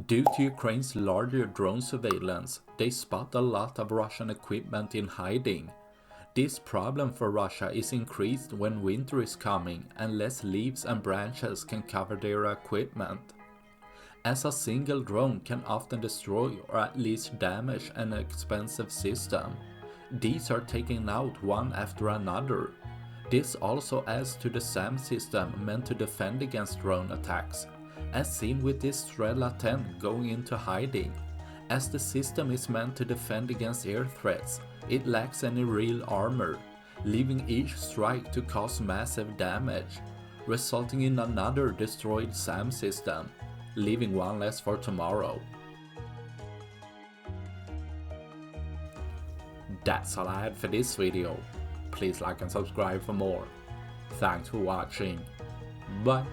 Due to Ukraine's larger drone surveillance, they spot a lot of Russian equipment in hiding. This problem for Russia is increased when winter is coming and less leaves and branches can cover their equipment. As a single drone can often destroy or at least damage an expensive system, these are taken out one after another. This also adds to the SAM system meant to defend against drone attacks, as seen with this Strela-10 going into hiding. As the system is meant to defend against air threats, it lacks any real armor, leaving each strike to cause massive damage, resulting in another destroyed SAM system, leaving one less for tomorrow. That's all I had for this video. Please like and subscribe for more. Thanks for watching. Bye.